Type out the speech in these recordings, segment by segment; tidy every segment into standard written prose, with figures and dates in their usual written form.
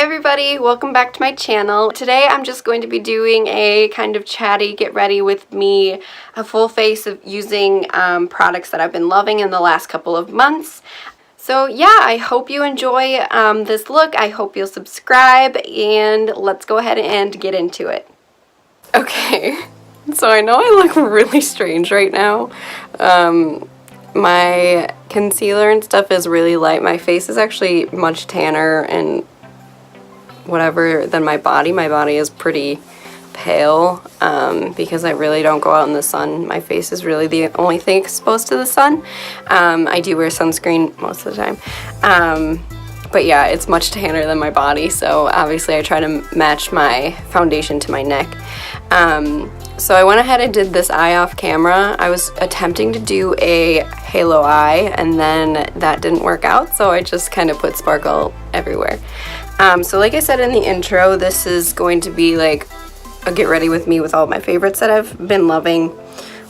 Hi everybody, welcome back to my channel. Today I'm just going to be doing a kind of chatty get ready with me, a full face of using products that I've been loving in the last couple of months. So yeah, I hope you enjoy this look. I hope you'll subscribe, and let's go ahead and get into it. Okay, so I know I look really strange right now. My concealer and stuff is really light. My face is actually much tanner and whatever than my body. My body is pretty pale because I really don't go out in the sun. My face is really the only thing exposed to the sun. I do wear sunscreen most of the time. But yeah, it's much tanner than my body, so obviously I try to match my foundation to my neck. So I went ahead and did this eye off camera. I was attempting to do a halo eye, and then that didn't work out, so I just kind of put sparkle everywhere. So like I said in the intro, this is going to be like a get ready with me with all of my favorites that I've been loving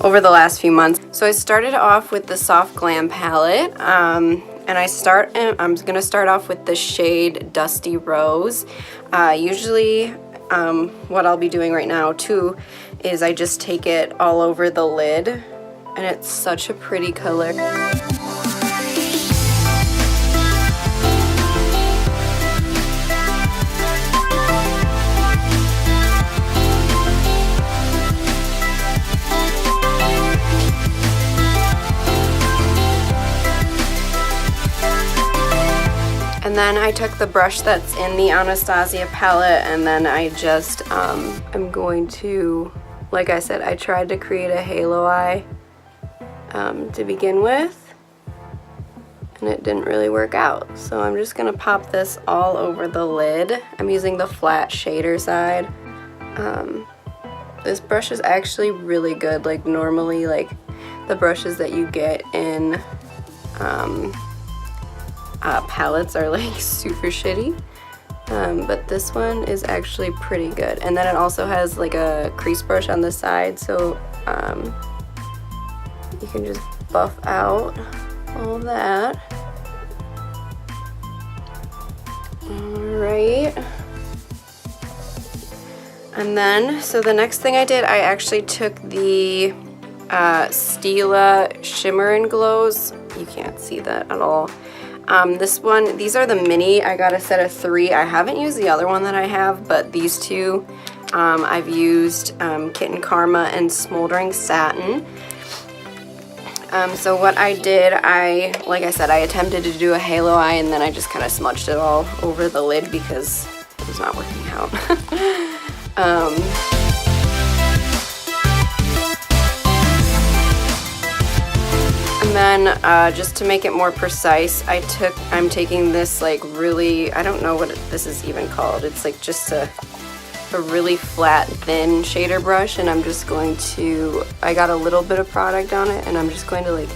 over the last few months. So I started off with the Soft Glam palette, and I'm gonna start off with the shade Dusty Rose. Usually what I'll be doing right now too is I just take it all over the lid, and it's such a pretty color. And then I took the brush that's in the Anastasia palette, and then I just am going to, like I said, I tried to create a halo eye to begin with, and it didn't really work out. So I'm just gonna pop this all over the lid. I'm using the flat shader side. This brush is actually really good. Like normally, like the brushes that you get in palettes are like super shitty, but this one is actually pretty good. And then it also has like a crease brush on the side, so you can just buff out all that. Alright, and then so the next thing I did, I actually took the Stila Shimmer and Glows. You can't see that at all. This one, these are the mini. I got a set of 3. I haven't used the other one that I have, but these two I've used, Kitten Karma and Smoldering Satin. So what I did, like I said, I attempted to do a halo eye, and then I just kind of smudged it all over the lid because it was not working out. And then just to make it more precise, I'm taking this like really, I don't know what this is even called. It's like just a really flat, thin shader brush, and I'm just going to, I got a little bit of product on it, and I'm just going to like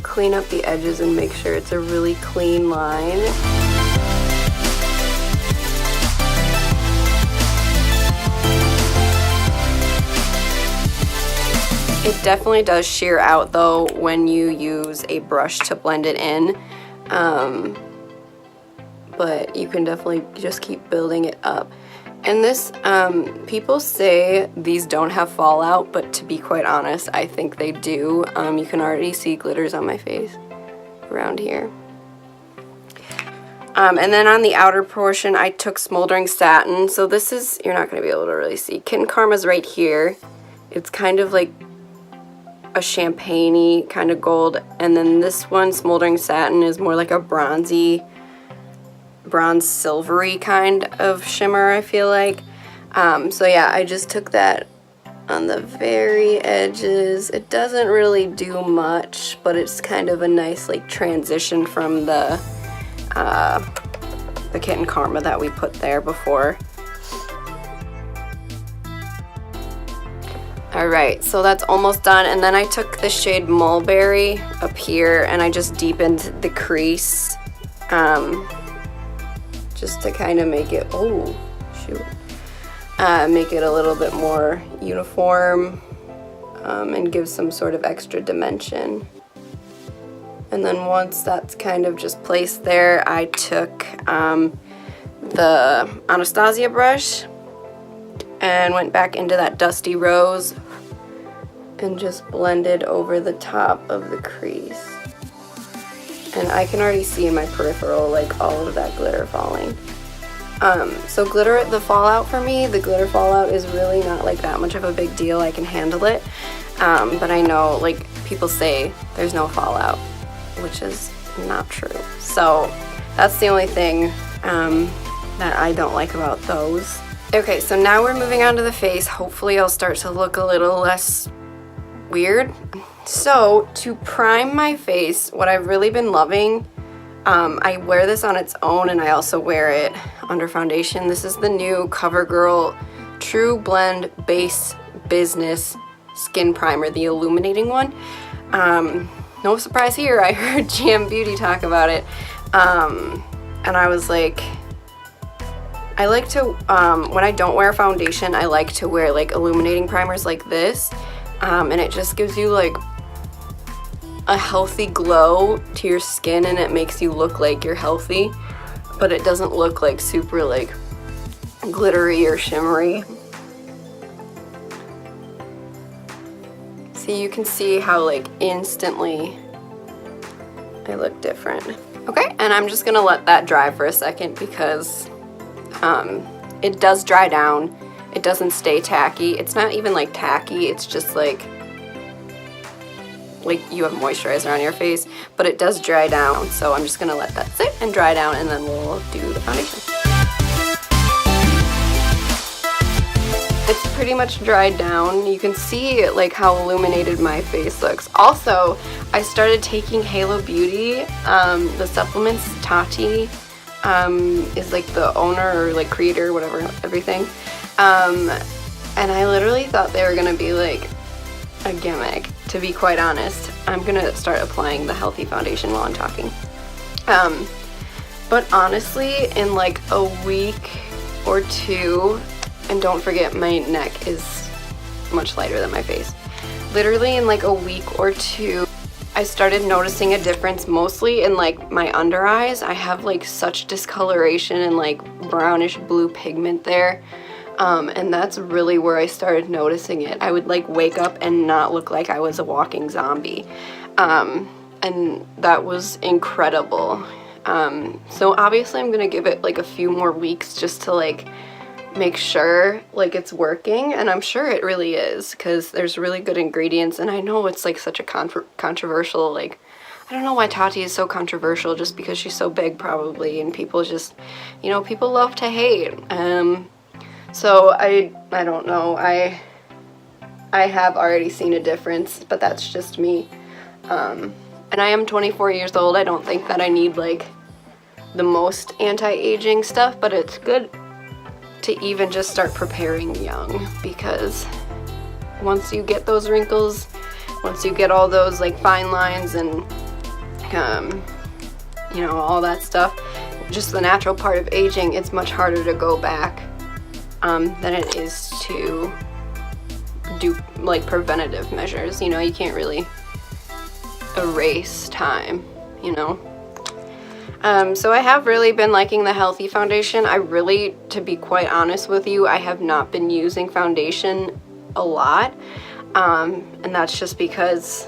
clean up the edges and make sure it's a really clean line. It definitely does sheer out though when you use a brush to blend it in, but you can definitely just keep building it up. And this, people say these don't have fallout, but to be quite honest, I think they do. You can already see glitters on my face around here. And then on the outer portion, I took Smoldering Satin. So this is, you're not going to be able to really see. Kitten Karma's right here. It's kind of like a champagne-y kind of gold, and then this one, Smoldering Satin, is more like a bronze silvery kind of shimmer, I feel like. So yeah, I just took that on the very edges. It doesn't really do much, but it's kind of a nice like transition from the Kitten Karma that we put there before. Alright, so that's almost done, and then I took the shade Mulberry up here, and I just deepened the crease, just to kind of make it, make it a little bit more uniform, and give some sort of extra dimension. And then once that's kind of just placed there, I took the Anastasia brush and went back into that Dusty Rose and just blended over the top of the crease. And I can already see in my peripheral like all of that glitter falling. So glitter, the fallout for me, the glitter fallout is really not like that much of a big deal. I can handle it. But I know like people say there's no fallout, which is not true. So that's the only thing that I don't like about those. Okay, so now we're moving on to the face. Hopefully I'll start to look a little less weird. So to prime my face, what I've really been loving, I wear this on its own and I also wear it under foundation. This is the new Covergirl True Blend Base Business Skin Primer, the illuminating one. No surprise here, I heard GM Beauty talk about it. And I was like, I like to, when I don't wear foundation, I like to wear like illuminating primers like this. And it just gives you like a healthy glow to your skin and it makes you look like you're healthy, but it doesn't look like super like glittery or shimmery. So you can see how like instantly I look different. Okay, and I'm just gonna let that dry for a second because it does dry down. It doesn't stay tacky. It's not even like tacky, it's just like you have moisturizer on your face, but it does dry down. So I'm just gonna let that sit and dry down and then we'll do the foundation. It's pretty much dried down. You can see like how illuminated my face looks. Also, I started taking Halo Beauty, the supplements. Tati is like the owner or like creator, whatever, everything. And I literally thought they were gonna be like a gimmick, to be quite honest. I'm gonna start applying the healthy foundation while I'm talking. But honestly, in like a week or two, and don't forget my neck is much lighter than my face. Literally in like a week or two, I started noticing a difference mostly in like my under eyes. I have like such discoloration and like brownish blue pigment there. And that's really where I started noticing it. I would like wake up and not look like I was a walking zombie. And that was incredible. So obviously I'm gonna give it like a few more weeks just to like make sure like it's working, and I'm sure it really is because there's really good ingredients. And I know it's like such a controversial, like, I don't know why Tati is so controversial, just because she's so big probably, and people just, you know, people love to hate. So I don't know, I have already seen a difference, but that's just me. And I am 24 years old. I don't think that I need like the most anti-aging stuff, but it's good to even just start preparing young, because once you get those wrinkles, once you get all those like fine lines and you know, all that stuff, just the natural part of aging, it's much harder to go back than it is to do like preventative measures. You know, you can't really erase time, you know. So I have really been liking the healthy foundation. I really, to be quite honest with you, I have not been using foundation a lot. And that's just because,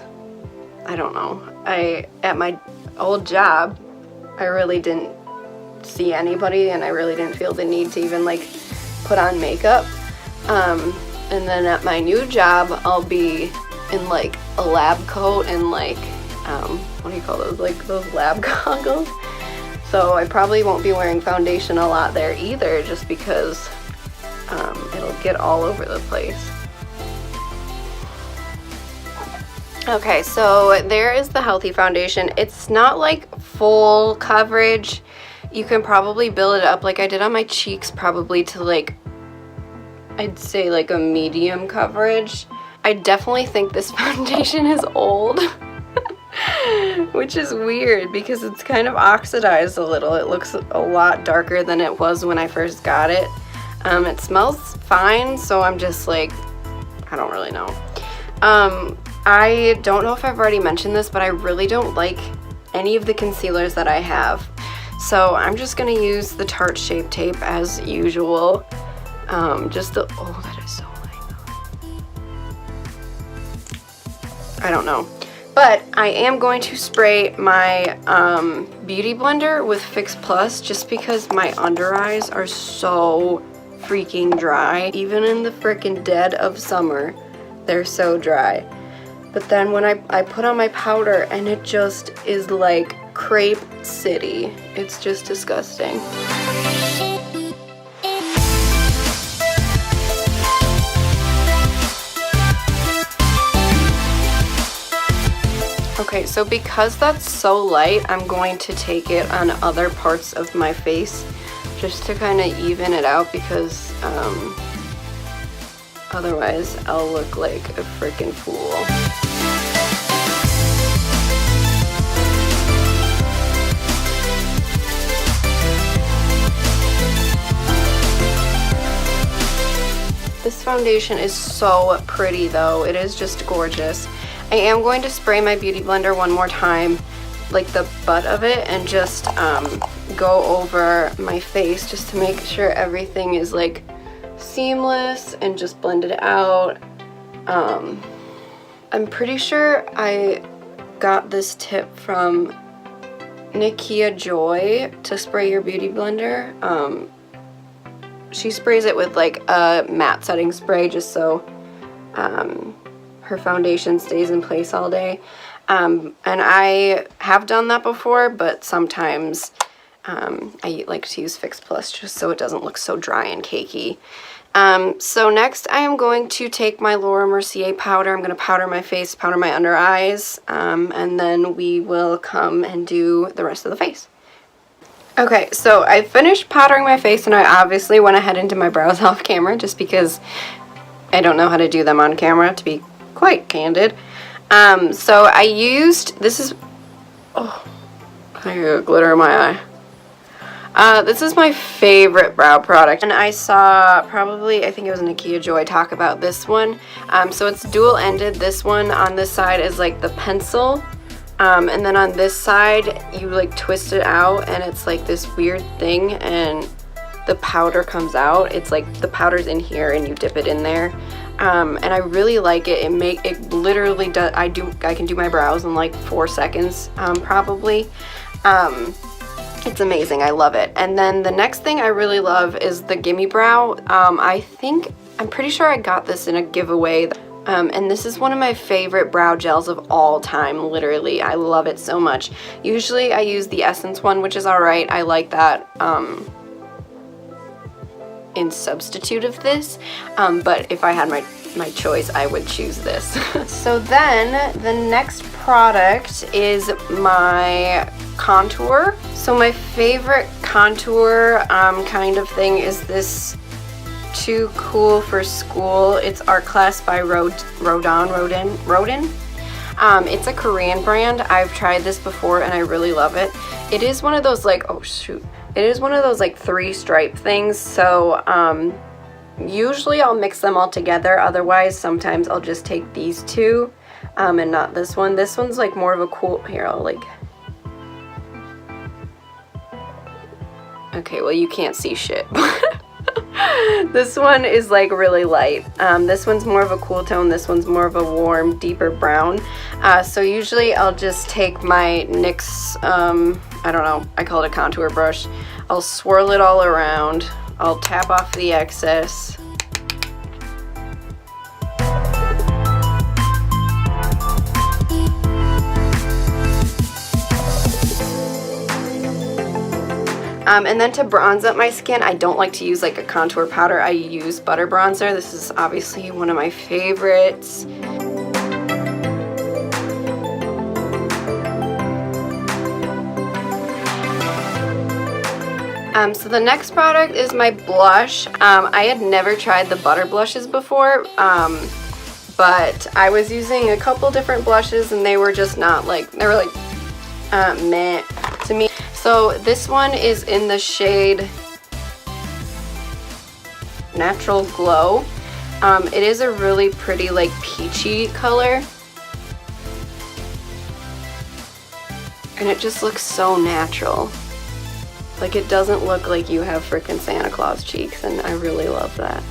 I don't know, at my old job, I really didn't see anybody and I really didn't feel the need to even like put on makeup. And then at my new job, I'll be in like a lab coat and like, what do you call those? Like those lab goggles. So I probably won't be wearing foundation a lot there either, just because it'll get all over the place. Okay, so there is the healthy foundation. It's not like full coverage. You can probably build it up like I did on my cheeks, probably to like, I'd say like a medium coverage. I definitely think this foundation is old. Which is weird because it's kind of oxidized a little. It looks a lot darker than it was when I first got it. It smells fine, so I'm just like, I don't really know. I don't know if I've already mentioned this, but I really don't like any of the concealers that I have. So I'm just gonna use the Tarte Shape Tape as usual. Oh, that is so light. I don't know. But I am going to spray my Beauty Blender with Fix Plus just because my under eyes are so freaking dry. Even in the frickin' dead of summer, they're so dry. But then when I put on my powder and it just is like Crepe City. It's just disgusting. Okay, so because that's so light, I'm going to take it on other parts of my face just to kind of even it out because otherwise I'll look like a freaking fool. This foundation is so pretty though. It is just gorgeous. I am going to spray my Beauty Blender one more time, like the butt of it, and just go over my face just to make sure everything is like seamless and just blend it out. I'm pretty sure I got this tip from Nikia Joy to spray your Beauty Blender. She sprays it with like a matte setting spray just so her foundation stays in place all day. And I have done that before, but sometimes I like to use Fix Plus just so it doesn't look so dry and cakey. So next I am going to take my Laura Mercier powder. I'm going to powder my face, powder my under eyes, and then we will come and do the rest of the face. Okay, so I finished powdering my face and I obviously went ahead and did my brows off camera just because I don't know how to do them on camera, to be quite candid. So I used, oh, I got glitter in my eye. This is my favorite brow product, and I saw I think it was Nikia Joy talk about this one. So it's dual-ended. This one on this side is like the pencil, and then on this side you like twist it out and it's like this weird thing and the powder comes out. It's like the powder's in here and you dip it in there. And I really like it. It literally does. I can do my brows in like 4 seconds, probably. It's amazing. I love it. And then the next thing I really love is the Gimme Brow. I'm pretty sure I got this in a giveaway. And this is one of my favorite brow gels of all time, literally. I love it so much. Usually I use the Essence one, which is alright. I like that in substitute of this, but if I had my choice, I would choose this. So then the next product is my contour. So my favorite contour kind of thing is this Too Cool for School. It's Art Class by Rodin. It's a Korean brand. I've tried this before and I really love it. It is one of those like, oh shoot. It is one of those like 3-stripe things, so usually I'll mix them all together. Otherwise, sometimes I'll just take these two and not this one. This one's like more of a cool, here I'll like, okay, well you can't see shit. This one is like really light. This one's more of a cool tone. This one's more of a warm, deeper brown. So usually I'll just take my NYX, I don't know, I call it a contour brush. I'll swirl it all around. I'll tap off the excess. And then to bronze up my skin, I don't like to use like a contour powder. I use butter bronzer. This is obviously one of my favorites. So the next product is my blush. I had never tried the butter blushes before, but I was using a couple different blushes and they were just not like, they were like meh to me. So this one is in the shade Natural Glow. It is a really pretty like peachy color. And it just looks so natural. Like, it doesn't look like you have frickin' Santa Claus cheeks, and I really love that.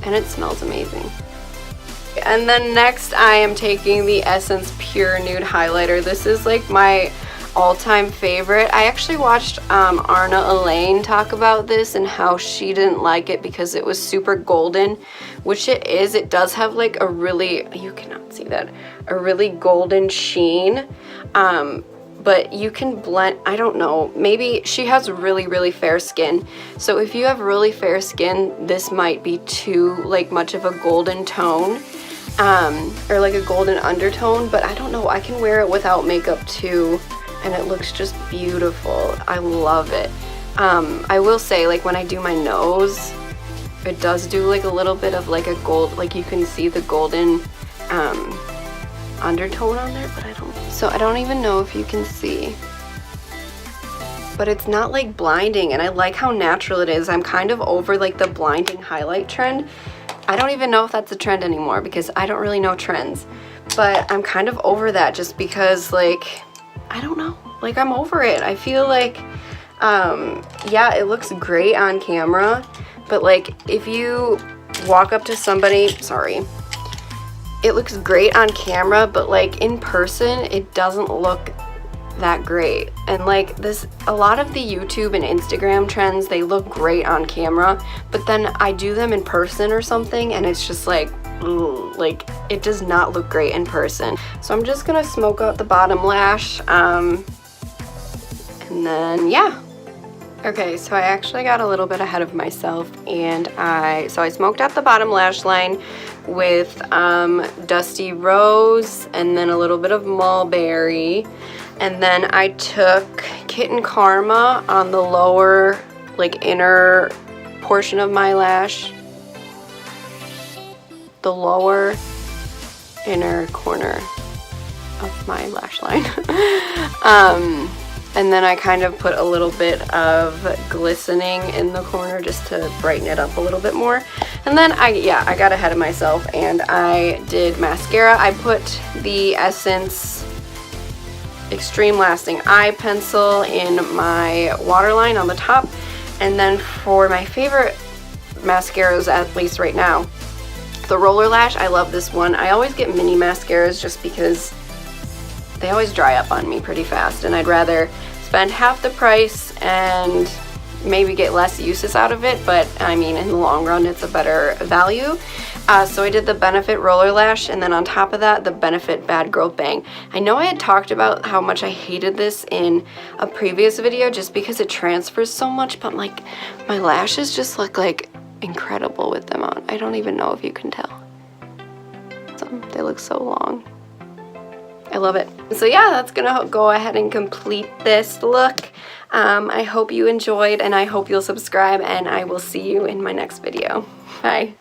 And it smells amazing. And then next I am taking the Essence Pure Nude Highlighter. This is like my all-time favorite. I actually watched Arna Elaine talk about this and how she didn't like it because it was super golden, which it is. It does have like a really, you cannot see that, a really golden sheen. But you can blend, I don't know, maybe she has really fair skin. So if you have really fair skin, this might be too like much of a golden tone, or like a golden undertone, but I don't know, I can wear it without makeup too, and it looks just beautiful. I love it. I will say, like, when I do my nose, it does do like a little bit of like a gold, like you can see the golden undertone on there, but I don't even know if you can see, but it's not like blinding, and I like how natural it is. I'm kind of over like the blinding highlight trend. I don't even know if that's a trend anymore because I don't really know trends, but I'm kind of over that just because, like, I don't know, like, I'm over it. I feel like yeah, it looks great on camera, but like if you walk up to somebody, sorry, it looks great on camera, but like in person it doesn't look that great. And like this, a lot of the YouTube and Instagram trends, they look great on camera, but then I do them in person or something and it's just like, ooh, like it does not look great in person. So I'm just gonna smoke out the bottom lash, and then yeah. Okay, so I actually got a little bit ahead of myself, and I smoked out the bottom lash line with Dusty Rose and then a little bit of Mulberry, and then I took Kitten Karma on the lower, like, inner portion of my lash, the lower inner corner of my lash line. And then I kind of put a little bit of glistening in the corner just to brighten it up a little bit more. And then I got ahead of myself and I did mascara. I put the Essence Extreme Lasting Eye Pencil in my waterline on the top. And then for my favorite mascaras, at least right now, the Roller Lash, I love this one. I always get mini mascaras just because they always dry up on me pretty fast, and I'd rather spend half the price and maybe get less uses out of it, but I mean, in the long run it's a better value. So I did the Benefit Roller Lash, and then on top of that, the Benefit Bad Girl Bang. I know I had talked about how much I hated this in a previous video just because it transfers so much, but like my lashes just look like incredible with them on. I don't even know if you can tell. So they look so long. I love it. So yeah, that's gonna go ahead and complete this look. I hope you enjoyed, and I hope you'll subscribe, and I will see you in my next video. Bye.